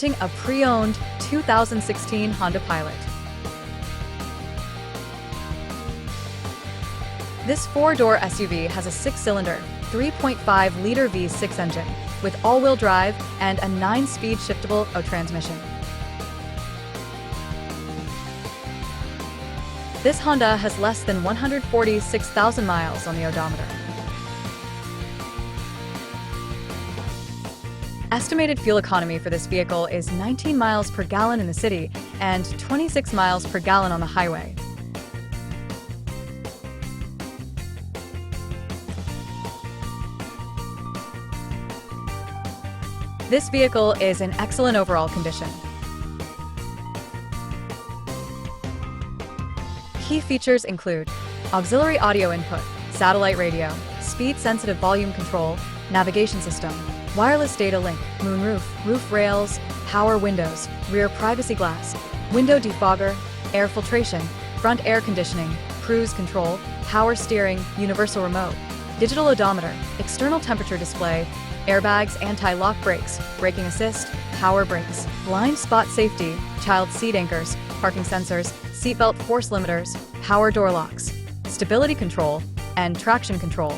A pre-owned 2016 Honda Pilot. This four-door SUV has a six-cylinder, 3.5-liter V6 engine with all-wheel drive and a 9-speed shiftable transmission. This Honda has less than 146,000 miles on the odometer. Estimated fuel economy for this vehicle is 19 miles per gallon in the city and 26 miles per gallon on the highway. This vehicle is in excellent overall condition. Key features include auxiliary audio input, satellite radio, speed-sensitive volume control, navigation system, wireless data link, moonroof, roof rails, power windows, rear privacy glass, window defogger, air filtration, front air conditioning, cruise control, power steering, universal remote, digital odometer, external temperature display, airbags, anti-lock brakes, braking assist, power brakes, blind spot safety, child seat anchors, parking sensors, seatbelt force limiters, power door locks, stability control, and traction control.